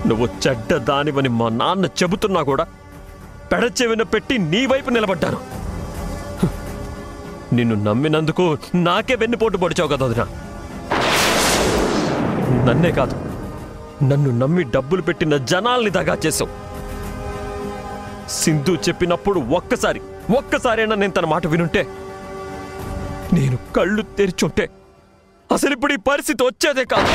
నువ్వు చెడ్డ దానివని మా నాన్న చెబుతున్నా కూడా పెడచెవిన పెట్టి నీ వైపు నిలబడ్డాను. నిన్ను నమ్మినందుకు నాకే వెన్నుపోటు పొడిచావు కదా వదినా. నన్నే కాదు, నన్ను నమ్మి డబ్బులు పెట్టిన జనాల్ని దగా చేసావు. సింధు చెప్పినప్పుడు ఒక్కసారైనా నేను తన మాట వినుంటే, నేను కళ్ళు తెరిచుంటే అసలు ఇప్పుడు ఈ పరిస్థితి వచ్చేదే కాదు.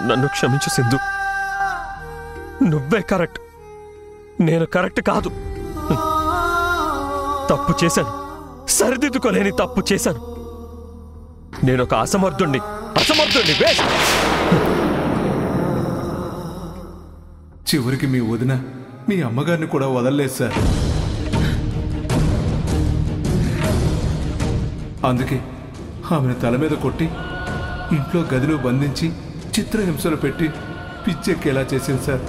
నన్ను క్షమించు సింధు. నువ్వే కరెక్ట్, నేను కరెక్ట్ కాదు. తప్పు చేశాను, సరిదిద్దుకోలేని తప్పు చేశాను. నేనొక అసమర్థుణ్ణి. చివరికి మీ వదిన మీ అమ్మగారిని కూడా వదలలేదు సార్. అందుకే ఆమెను తల మీద కొట్టి ఇంట్లో గదిలో బంధించి చిత్రహింసలు పెట్టి పిచ్చెక్కేలా చేసింది సార్.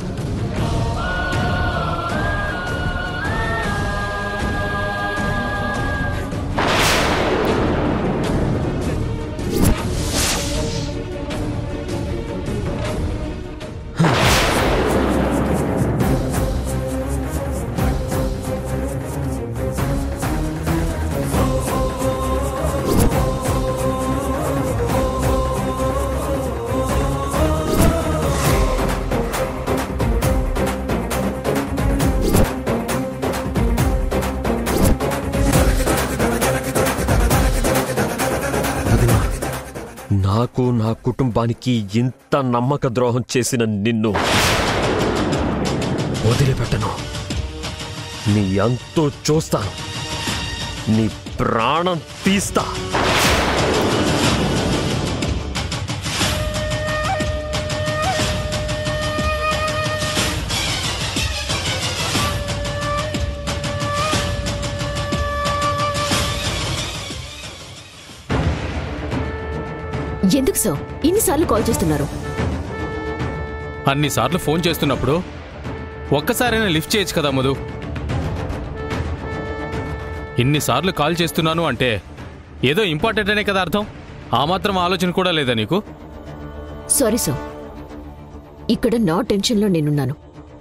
నాకు నా కుటుంబానికి ఇంత నమ్మక ద్రోహం చేసిన నిన్ను వదిలిపెట్టను. నీ అంతో చూస్తాను. నీ ప్రాణం తీస్తా. ఎందుకు సార్ ఇన్నిసార్లు కాల్ చేస్తున్నారు? అన్నిసార్లు ఫోన్ చేస్తున్నప్పుడు ఒక్కసారైనా లిఫ్ట్ చేయొచ్చు కదా మధు. ఇన్నిసార్లు కాల్ చేస్తున్నాను అంటే ఏదో ఇంపార్టెంట్ అనే కదా అర్థం. ఆ మాత్రం ఆలోచన కూడా లేదా నీకు? సారీ సార్, ఇక్కడ నా టెన్షన్లో నేనున్నాను,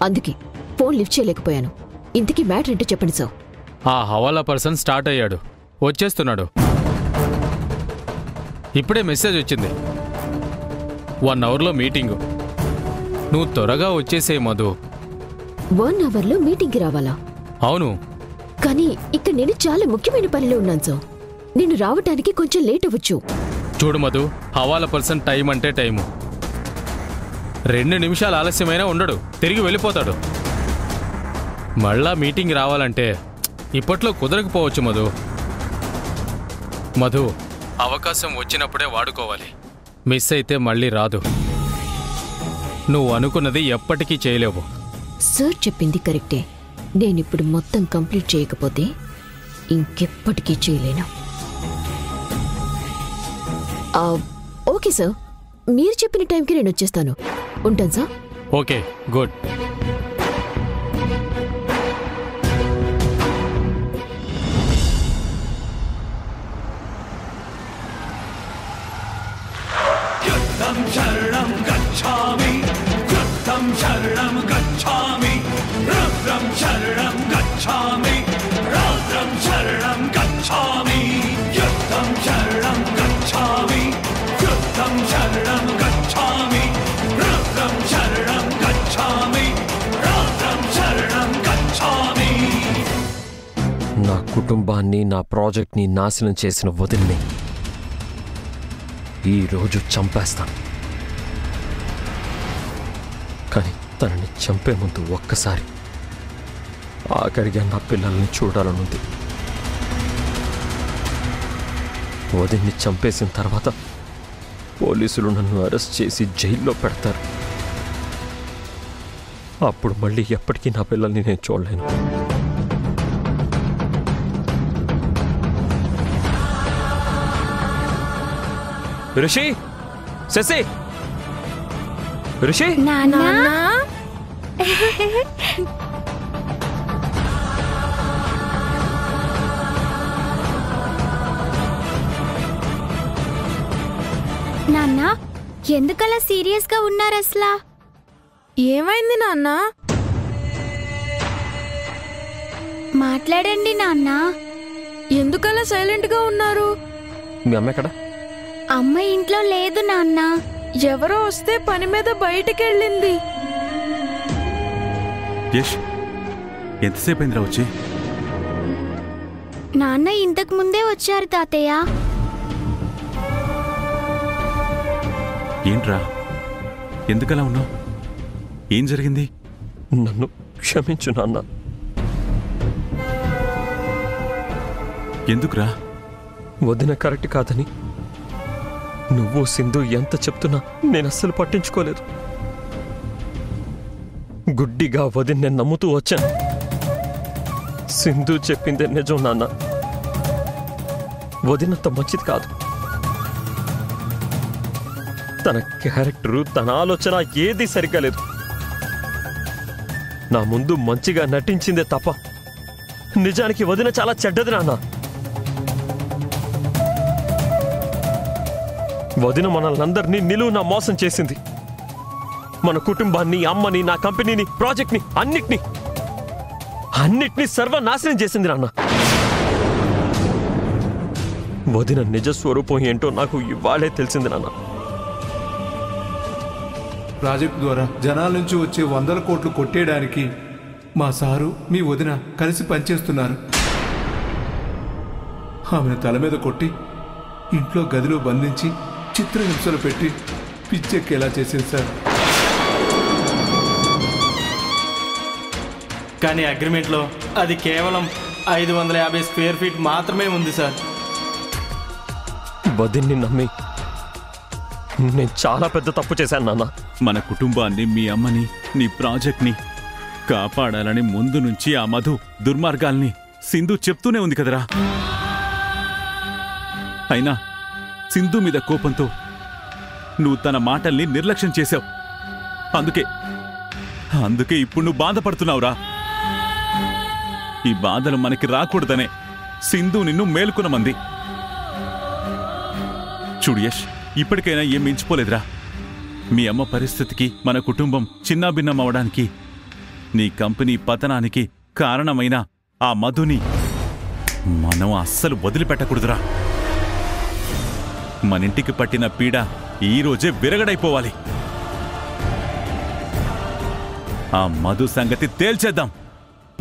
అందుకే ఫోన్ లిఫ్ట్ చేయలేకపోయాను. ఇంతకీ మ్యాటర్ ఏంటో చెప్పండి సార్. ఆ హవాలా పర్సన్ స్టార్ట్ అయ్యాడు, వచ్చేస్తున్నాడు. ఇప్పుడే మెసేజ్ వచ్చింది, 1 అవర్లో మీటింగు. నువ్వు త్వరగా వచ్చేసే మధు. 1 అవర్లో మీటింగ్కి రావాలా? అవును. కానీ ఇక్కడ నేను చాలా ముఖ్యమైన పనిలో ఉన్నాను సార్. నేను రావటానికి కొంచెం లేట్ అవ్వచ్చు. చూడు మధు, హవాలా పర్సన్ టైం అంటే టైము. 2 నిమిషాలు ఆలస్యమైనా ఉండడు, తిరిగి వెళ్ళిపోతాడు. మళ్ళా మీటింగ్ రావాలంటే ఇప్పట్లో కుదరకపోవచ్చు మధు. మధు, అవకాశం వచ్చినప్పుడే వాడుకోవాలి. మిస్ అయితే మళ్ళీ రాదు. నువ్వు అనుకున్నది ఎప్పటికీ చేయలేవు. సార్ చెప్పింది కరెక్టే. నేనిప్పుడు మొత్తం కంప్లీట్ చేయకపోతే ఇంకెప్పటికీ చేయలేను. ఓకే సార్, మీరు చెప్పిన టైంకి నేను వచ్చేస్తాను. ఉంటాను సార్. Okay, good. शरणं गच्छामि, कृतं शरणं गच्छामि, रुद्रं शरणं गच्छामि, रौद्रं शरणं गच्छामि, युद्धं शरणं गच्छामि, कृतं शरणं गच्छामि, रुद्रं शरणं गच्छामि, रौद्रं शरणं गच्छामि. నా కుటుంబాన్ని, నా ప్రాజెక్ట్ని నాశనం చేసిన వదిన్ని ఈ రోజు చంపేస్తాను. కానీ తనని చంపే ముందు ఒక్కసారి ఆఖరిగా నా పిల్లల్ని చూడాలనుంది. వదిన్ని చంపేసిన తర్వాత పోలీసులు నన్ను అరెస్ట్ చేసి జైల్లో పెడతారు. అప్పుడు మళ్ళీ ఎప్పటికీ నా పిల్లల్ని నేను చూడలేను. ऋषि, శశి, ऋषि, నాన్నా నాన్న ఎందుకలా సీరియస్ గా ఉన్నారు అసలా? ఏమైంది నాన్న? మాట్లాడండి నాన్న. ఎందుకలా సైలెంట్ గా ఉన్నారు? మీ అమ్మ ఎక్కడ? అమ్మ ఇంట్లో లేదు నాన్న. ఎవరో వస్తే పని మీద బయటికెళ్ళింది. యష్, ఎంతసేపు అయిందిరా వచ్చి? నాన్న ఇంతకు ముందే వచ్చారు తాతయ్య. ఏంట్రా, ఎందుకలా ఉన్నావు? ఏం జరిగింది? నన్ను క్షమించు నాన్న. ఎందుకురా? వదిన కరెక్ట్ కాదని నువ్వు సింధు ఎంత చెప్తున్నా నేను అస్సలు పట్టించుకోలేదు. గుడ్డిగా వదిన నేను నమ్ముతూ వచ్చాను. సింధు చెప్పిందే నిజం నాన్న. వదినంత మంచిది కాదు. తన క్యారెక్టరు, తన ఆలోచన ఏదీ సరిగ్గా లేదు. నా ముందు మంచిగా నటించిందే తప్ప నిజానికి వదిన చాలా చెడ్డది నాన్న. వదిన మనల్నందరినీ నిలువునా మోసం చేసింది. మన కుటుంబాన్ని, అమ్మని, నా కంపెనీని, ప్రాజెక్ట్ని, అన్నిటినీ సర్వనాశనం చేసింది నాన్న. వదిన నిజ స్వరూపం ఏంటో నాకు ఇవాళే తెలిసింది నాన్న. ప్రాజెక్టు ద్వారా జనాల నుంచి వచ్చే 100 కోట్లు కొట్టేయడానికి మా సారు, మీ వదిన కలిసి పనిచేస్తున్నారు. ఆమెను తల మీద కొట్టి ఇంట్లో గదిలో బంధించి చిత్రహింసలు పెట్టి పిచ్చెక్కేలా చేసింది సార్. కానీ అగ్రిమెంట్లో అది కేవలం 550 స్క్వేర్ ఫీట్ మాత్రమే ఉంది సార్. వదిన్ని నమ్మి నేను చాలా పెద్ద తప్పు చేశాను నాన్న. మన కుటుంబాన్ని, మీ అమ్మని, నీ ప్రాజెక్ట్ని కాపాడాలని ముందు నుంచి ఆ మధు దుర్మార్గాల్ని సింధు చెప్తూనే ఉంది కదరా. అయినా సింధు మీద కోపంతో నువ్వు తన మాటల్ని నిర్లక్ష్యం చేశావు. అందుకే ఇప్పుడు నువ్వు బాధపడుతున్నావురా. ఈ బాధలు మనకి రాకూడదనే సింధు నిన్ను మేలుకునమంది. చూడు యష్, ఇప్పటికైనా ఏం మించిపోలేదురా. మీ అమ్మ పరిస్థితికి, మన కుటుంబం చిన్నాభిన్నం అవడానికి, నీ కంపెనీ పతనానికి కారణమైన ఆ మధుని మనం అస్సలు వదిలిపెట్టకూడదురా. మనింటికి పట్టిన పీడ ఈరోజే విరగడైపోవాలి. ఆ మధు సంగతి తేల్చేద్దాం.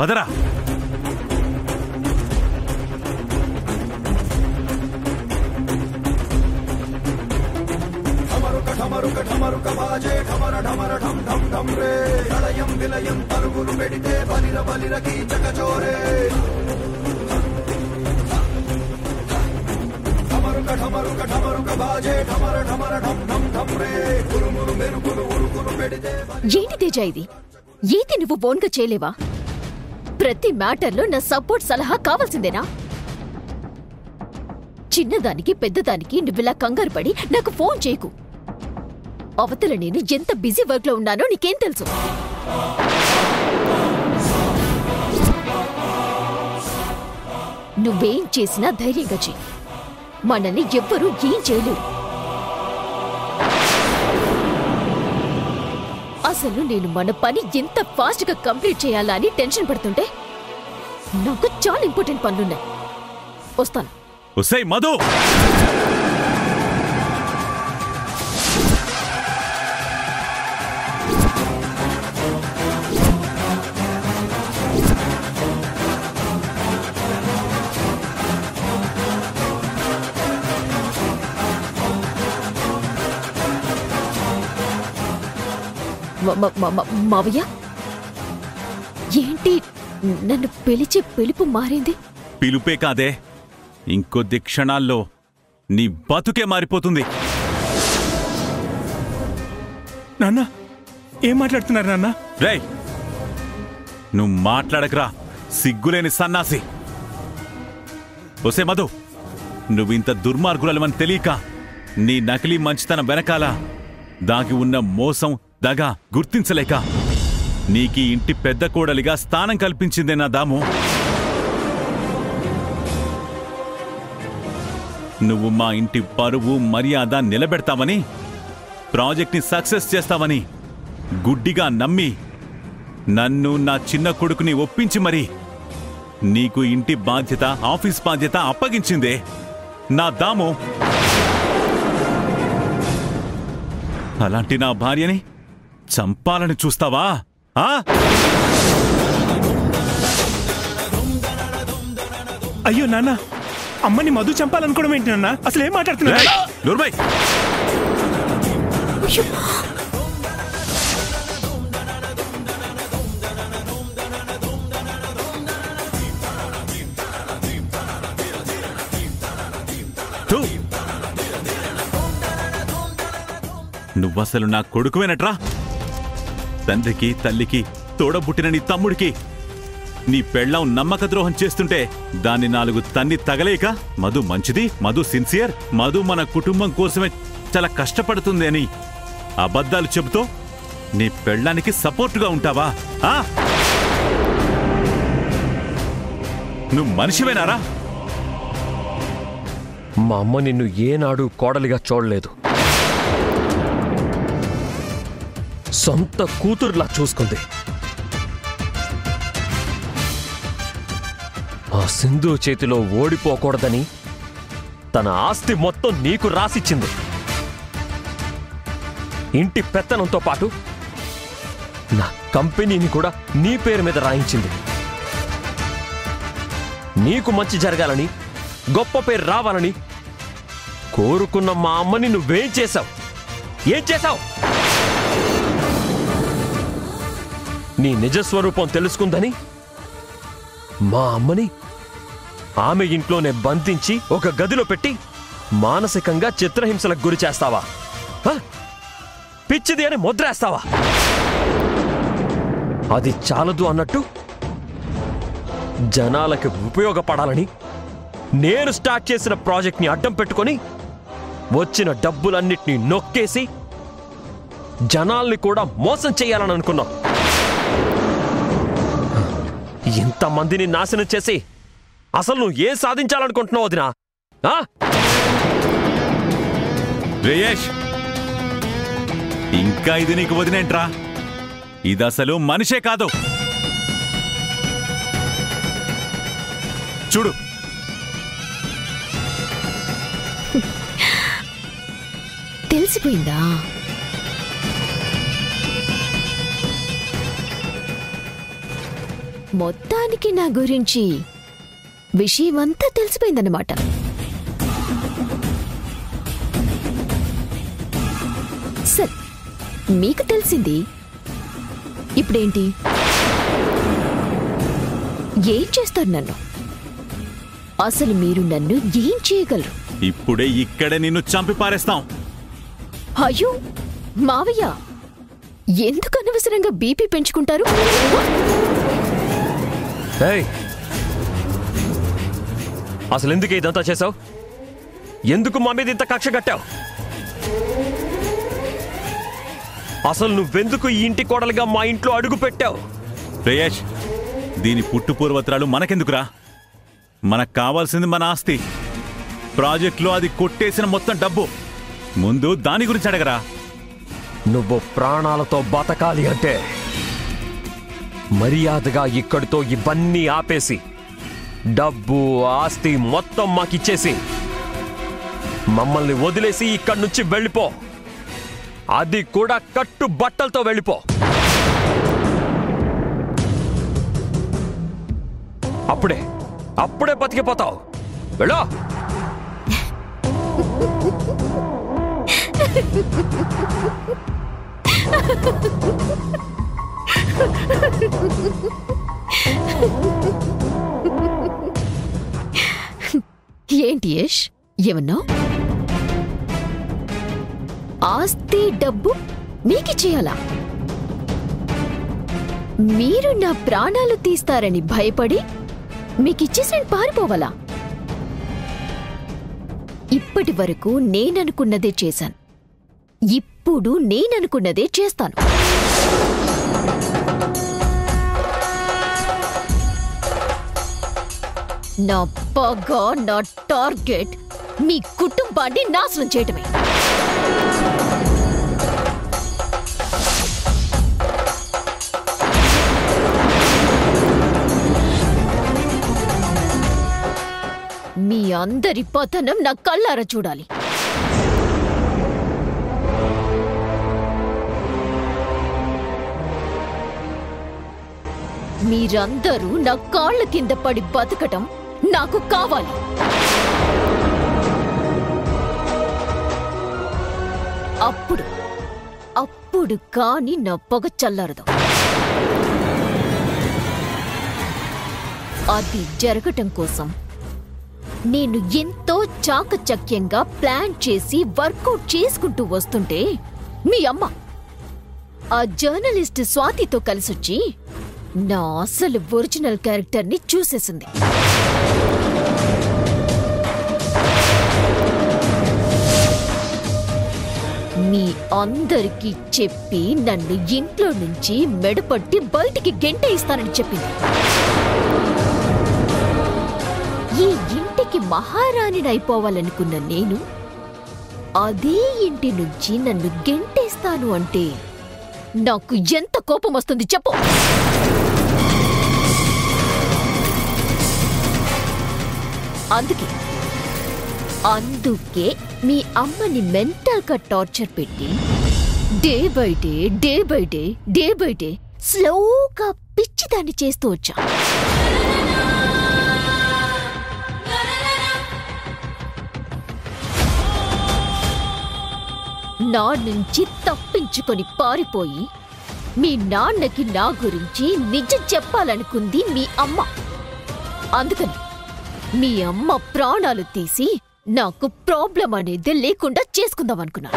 పదరా. ఏంటి తేజ ఇది? ఏది నువ్వు బోన్గా చేయలేవా? ప్రతి మ్యాటర్లో నా సపోర్ట్, సలహా కావాల్సిందేనా? చిన్నదానికి పెద్దదానికి నువ్విలా కంగారు పడి నాకు ఫోన్ చేయకు. అవతల నేను ఎంత బిజీ వర్క్ లో ఉన్నానో నీకేం తెలుసు? నువ్వేం చేసినా ధైర్యంగా చెయ్యి. మనల్ని ఎవ్వరూ ఏం చేయలేరు. అసలు నేను మన పని ఎంత ఫాస్ట్ గా కంప్లీట్ చేయాలా అని టెన్షన్ పడుతుంటే నాకు చాలా ఇంపార్టెంట్ పనులున్నాయి. వస్తాను. ఒసేయ్ మధు, మావయ్య, ఏంటి నన్ను పిలిచే పిలుపు మారింది? పిలుపే కాదే, ఇంకొద్ది క్షణాల్లో నీ బతుకే మారిపోతుంది. నాన్న, ఏం మాట్లాడుతున్నారు నాన్న? రేయ్, నువ్వు మాట్లాడకరా, సిగ్గులేని సన్నాసి. ఒసే మధు, నువ్వింత దుర్మార్గులమని తెలియక నీ నకిలీ మంచితనం వెనకాల దాగి ఉన్న మోసం, దగా గుర్తించలేక నీకీ ఇంటి పెద్ద కోడలిగా స్థానం కల్పించిందే నా దాము. నువ్వు మా ఇంటి పరువు మర్యాద నిలబెడతావని, ప్రాజెక్ట్ని సక్సెస్ చేస్తావని గుడ్డిగా నమ్మి నన్ను నా చిన్న కొడుకుని ఒప్పించి మరి నీకు ఇంటి బాధ్యత, ఆఫీస్ బాధ్యత అప్పగించిందే నా దాము. అలాంటి నా భార్యని చంపాలని చూస్తావా? అయ్యో నాన్న, అమ్మని మధు చంపాలనుకోవడం ఏంటి నాన్న? అసలు ఏం మాట్లాడుతున్నా? నువ్వసలు నా కొడుకువేనట్రా? తండ్రికి తల్లికి తోడబుట్టిన నీ తమ్ముడికి నీ పెళ్ళం నమ్మక ద్రోహం చేస్తుంటే దాన్ని 4 తన్ని తగలేక మధు మంచిది, మధు సిన్సియర్, మధు మన కుటుంబం కోసమే చాలా కష్టపడుతుంది అని అబద్ధాలు చెబుతూ నీ పెళ్ళానికి సపోర్టుగా ఉంటావా? నువ్వు మనిషివేనారా? మా అమ్మ నిన్ను ఏనాడు కోడలిగా చూడలేదు. సొంత కూతురులా చూసుకుంది. ఆ సింధు చేతిలో ఓడిపోకూడదని తన ఆస్తి మొత్తం నీకు రాసిచ్చింది. ఇంటి పెత్తనంతో పాటు నా కంపెనీని కూడా నీ పేరు మీద రాయించింది. నీకు మంచి జరగాలని, గొప్ప పేరు రావాలని కోరుకున్న మా అమ్మని నువ్వేం చేశావు? ఏం చేశావు? నీ నిజస్వరూపం తెలుసుకుందని మా అమ్మని ఆమె ఇంట్లోనే బంధించి ఒక గదిలో పెట్టి మానసికంగా చిత్రహింసలకు గురి చేస్తావా? పిచ్చిది అని ముద్రేస్తావా? అది చాలదు అన్నట్టు జనాలకి ఉపయోగపడాలని నేను స్టార్ట్ చేసిన ప్రాజెక్ట్ని అడ్డం పెట్టుకొని వచ్చిన డబ్బులన్నిటినీ నొక్కేసి జనాల్ని కూడా మోసం చేయాలని అనుకున్నావు. ఇంతమందిని నాశనం చేసి అసలు నువ్వు ఏం సాధించాలనుకుంటున్నావు వదినా? రేయేష్, ఇంకా ఇది నీకు వదినేంట్రా? ఇది అసలు మనిషే కాదు. చూడు, తెలిసిపోయిందా? మొత్తానికి నా గురించి విషయమంతా తెలిసిపోయిందన్నమాట. సరే, మీకు తెలిసింది. ఇప్పుడేంటి? ఏం చేస్తారు నన్ను? అసలు మీరు నన్ను ఏం చేయగలరు? ఇప్పుడే ఇక్కడే నిన్ను చంపి పారేస్తాం. అయ్యో మావయ్య, ఎందుకు అనవసరంగా బీపీ పెంచుకుంటారు? అసలు ఎందుకు ఇదంతా చేశావు? ఎందుకు మా మీద ఇంత కక్ష కట్టావు? అసలు నువ్వెందుకు ఈ ఇంటి కోడలుగా మా ఇంట్లో అడుగు పెట్టావు? రేయేష్, దీని పుట్టు పూర్వత్రాలు మనకెందుకురా? మనకు కావాల్సింది మన ఆస్తి, ప్రాజెక్టులో అది కొట్టేసిన మొత్తం డబ్బు. ముందు దాని గురించి అడగరా. నువ్వు ప్రాణాలతో బతకాలి అంటే మర్యాదగా ఇక్కడితో ఇవన్నీ ఆపేసి డబ్బు, ఆస్తి మొత్తం మాకిచ్చేసి మమ్మల్ని వదిలేసి ఇక్కడి నుంచి వెళ్ళిపో. అది కూడా కట్టు బట్టలతో వెళ్ళిపో. అప్పుడే బతికిపోతావు. వెళ్ళో. ఏంటి యష్, ఏమన్నా? ఆస్తి డబ్బు మీకిచ్చేయాలా? మీరు నా ప్రాణాలు తీస్తారని భయపడి మీకిచ్చేసి పారిపోవాలా? ఇప్పటి వరకు నేననుకున్నదే చేశాను, ఇప్పుడు నేననుకున్నదే చేస్తాను. నా పగ, నా టార్గెట్ మీ కుటుంబాన్ని నాశనం చేయటమే. మీ అందరి పతనం నా కళ్ళారా చూడాలి. మీరందరూ నా కాళ్ళ కింద పడి బతకటం నాకు కావాలి. అప్పుడు కాని నా పొగ చల్లారదు. అది జరగటం కోసం నేను ఎంతో చాకచక్యంగా ప్లాన్ చేసి వర్కౌట్ చేసుకుంటూ వస్తుంటే మీ అమ్మ ఆ జర్నలిస్ట్ స్వాతితో కలిసొచ్చి నా అసలు ఒరిజినల్ క్యారెక్టర్ని చూసేసింది. మీ అందరికీ చెప్పి నన్ను ఇంట్లో నుంచి మెడపట్టి బయటికి గెంటేయిస్తానని చెప్పింది. ఈ ఇంటికి మహారాణిని అయిపోవాలనుకున్న నేను అదే ఇంటి నుంచి నన్ను గెంటేస్తాను అంటే నాకు ఎంత కోపం వస్తుంది చెప్పు. అందుకే మీ అమ్మని మెంటల్ గా టార్చర్ పెట్టి డే బై డే స్లోగా పిచ్చిదాన్ని చేస్తూ వచ్చా. నా నుంచి తప్పించుకొని పారిపోయి మీ నాన్నకి నా గురించి నిజం చెప్పాలనుకుంది మీ అమ్మ. అందుకని మీ అమ్మ ప్రాణాలు తీసి నాకు ప్రాబ్లం అనేది లేకుండా చేసుకుందామనుకున్నా.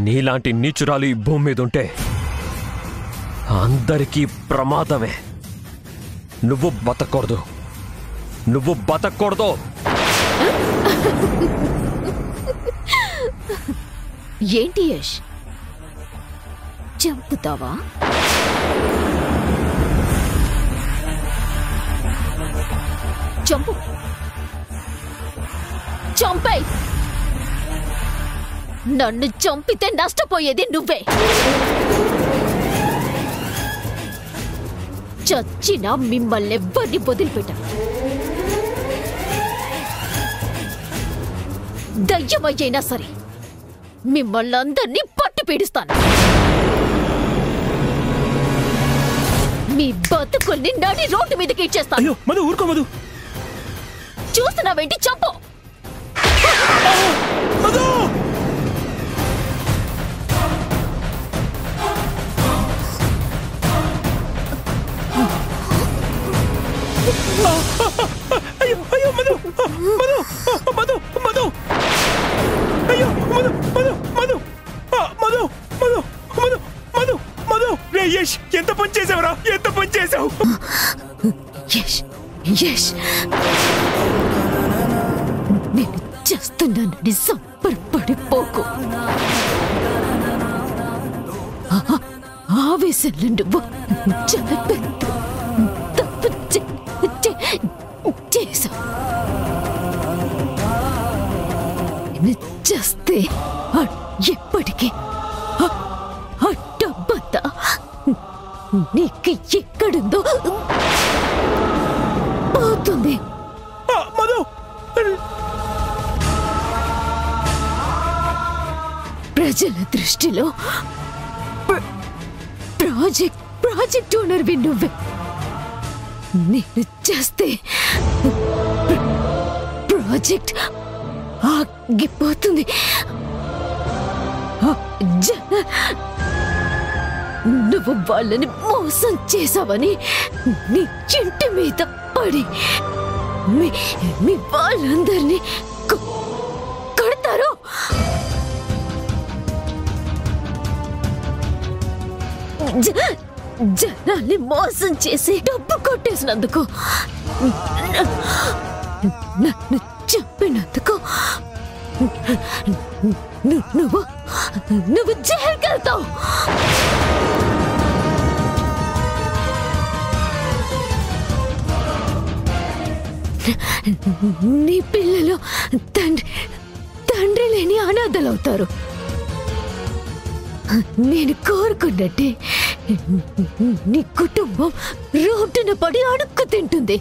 నీలాంటి నీచురాలు ఈ భూమి మీద ఉంటే అందరికీ ప్రమాదమే. నువ్వు బతకూడదు. ఏంటి యష్, చంపుతావా? చంపై. నన్ను చంపితే నష్టపోయేది నువ్వే. చచ్చినా మిమ్మల్నెవ్వరిని వదిలిపెట్టా. దయ్యమయ్యైనా సరే మిమ్మల్నందరినీ పట్టు పీడిస్తాను. మీ బతుకుల్ని నడి రోడ్డు మీదకి ఇచ్చేస్తాను. చూస్తున్నావేంటి? చంపు. ఎంత పని చేసావురా? ఎంత పని చేసావు? నేను చేస్తున్నానని సంబరపడిపోకు. ఆవేశంలో నువ్వు చాలా పెద్ద తప్పు చేశావు. చేస్తే ఎప్పటికీ డబ్బంతా నీకు ఎక్కడుందో పోతుంది. ప్రజల దృష్టిలో ప్రాజెక్ట్ ఓనర్వి నువ్వే. నేను చేస్తే ప్రాజెక్ట్ ఆగిపోతుంది. నువ్వు వాళ్ళని మోసం చేసావని నీ ఇంటి మీద పడి మీ వాళ్ళందరినీ కడతారు. జనాల్ని మోసం చేసి డబ్బు కొట్టేసినందుకు, నన్ను చెప్పినందుకు నువ్వు జైలుకి వెళ్తావు. నీ పిల్లలు తండ్రి లేని అనాథలవుతారు. నేను కోరుకున్నట్టే నీ కుటుంబం రోడ్డున పడి అడుక్కు తింటుంది.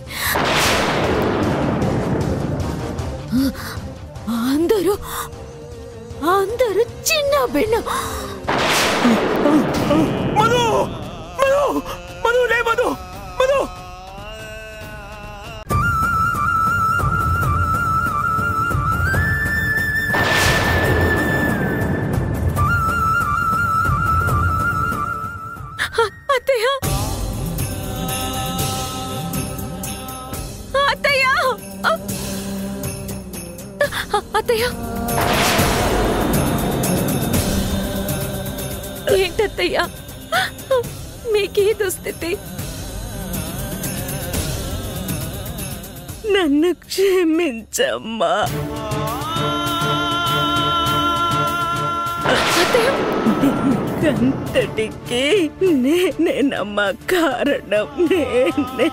అందరూ చిన్న బిన్న. మధు మధు మధు లే మధు మధు అత్తయ్య అత్తయ్య అత్తయ్య ఏంటత్తయ్య మీకీ దుస్థితి? నన్ను క్షమించమ్మా. అంతటికి నేనేనమ్మా కారణం. నేనే